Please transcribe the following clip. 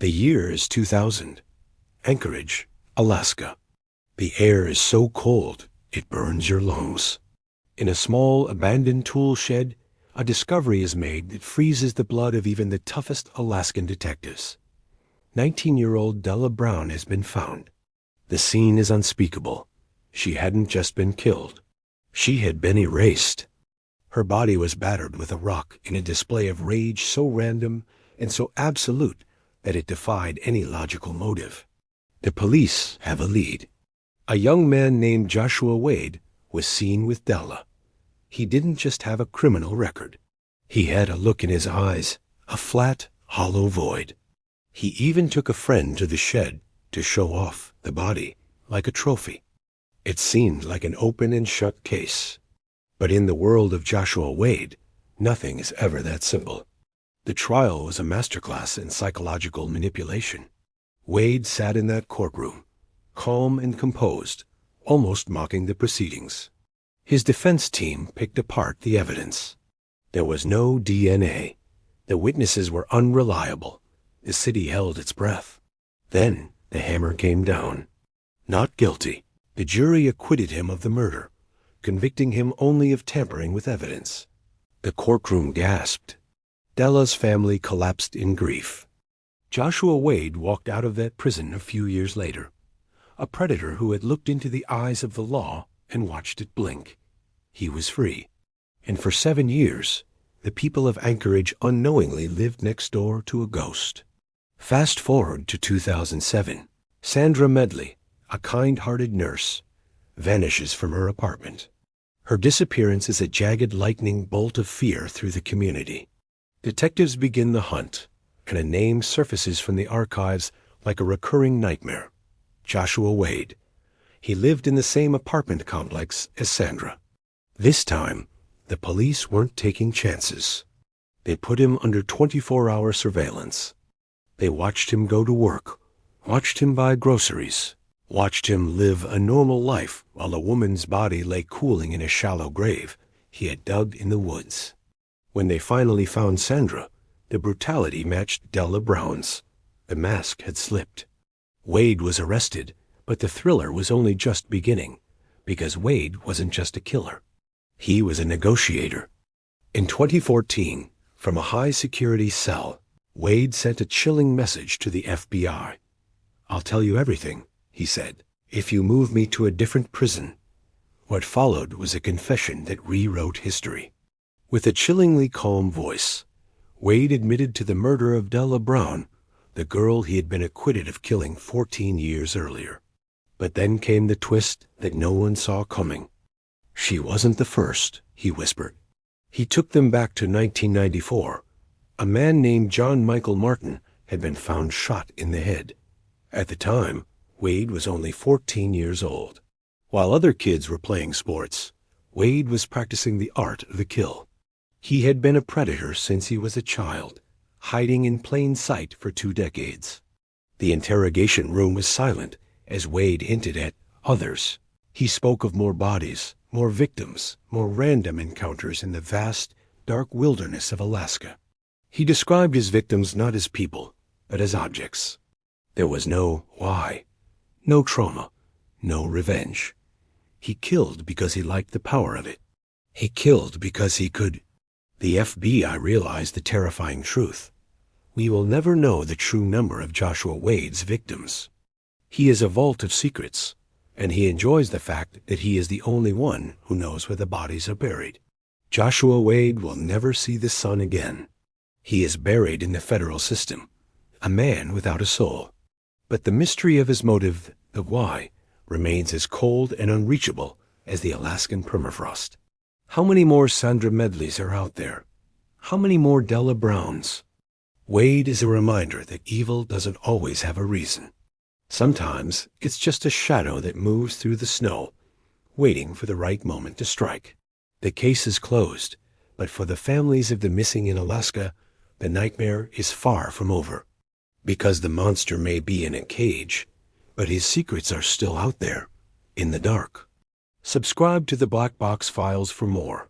The year is 2000. Anchorage, Alaska. The air is so cold, it burns your lungs. In a small, abandoned tool shed, a discovery is made that freezes the blood of even the toughest Alaskan detectives. 19-year-old Della Brown has been found. The scene is unspeakable. She hadn't just been killed. She had been erased. Her body was battered with a rock in a display of rage so random and so absolute that it defied any logical motive. The police have a lead. A young man named Joshua Wade was seen with Della. He didn't just have a criminal record. He had a look in his eyes, a flat, hollow void. He even took a friend to the shed to show off the body like a trophy. It seemed like an open and shut case. But in the world of Joshua Wade, nothing is ever that simple. The trial was a masterclass in psychological manipulation. Wade sat in that courtroom, calm and composed, almost mocking the proceedings. His defense team picked apart the evidence. There was no DNA. The witnesses were unreliable. The city held its breath. Then the hammer came down. Not guilty. The jury acquitted him of the murder, convicting him only of tampering with evidence. The courtroom gasped. Della's family collapsed in grief. Joshua Wade walked out of that prison a few years later, a predator who had looked into the eyes of the law and watched it blink. He was free. And for 7 years, the people of Anchorage unknowingly lived next door to a ghost. Fast forward to 2007. Sandra Medley, a kind-hearted nurse, vanishes from her apartment. Her disappearance is a jagged lightning bolt of fear through the community. Detectives begin the hunt, and a name surfaces from the archives like a recurring nightmare. Joshua Wade. He lived in the same apartment complex as Sandra. This time, the police weren't taking chances. They put him under 24-hour surveillance. They watched him go to work, watched him buy groceries, watched him live a normal life while a woman's body lay cooling in a shallow grave he had dug in the woods. When they finally found Sandra, the brutality matched Della Brown's. The mask had slipped. Wade was arrested, but the thriller was only just beginning, because Wade wasn't just a killer. He was a negotiator. In 2014, from a high-security cell, Wade sent a chilling message to the FBI. "I'll tell you everything," he said, "if you move me to a different prison." What followed was a confession that rewrote history. With a chillingly calm voice, Wade admitted to the murder of Della Brown, the girl he had been acquitted of killing 14 years earlier. But then came the twist that no one saw coming. "She wasn't the first," he whispered. He took them back to 1994. A man named John Michael Martin had been found shot in the head. At the time, Wade was only 14 years old. While other kids were playing sports, Wade was practicing the art of the kill. He had been a predator since he was a child, hiding in plain sight for 2 decades. The interrogation room was silent as Wade hinted at others. He spoke of more bodies, more victims, more random encounters in the vast, dark wilderness of Alaska. He described his victims not as people, but as objects. There was no why, no trauma, no revenge. He killed because he liked the power of it. He killed because he could. The FBI realized the terrifying truth. We will never know the true number of Joshua Wade's victims. He is a vault of secrets, and he enjoys the fact that he is the only one who knows where the bodies are buried. Joshua Wade will never see the sun again. He is buried in the federal system, a man without a soul. But the mystery of his motive, the why, remains as cold and unreachable as the Alaskan permafrost. How many more Sandra Medleys are out there? How many more Della Browns? Wade is a reminder that evil doesn't always have a reason. Sometimes it's just a shadow that moves through the snow, waiting for the right moment to strike. The case is closed, but for the families of the missing in Alaska, the nightmare is far from over. Because the monster may be in a cage, but his secrets are still out there, in the dark. Subscribe to the Black Box Files for more.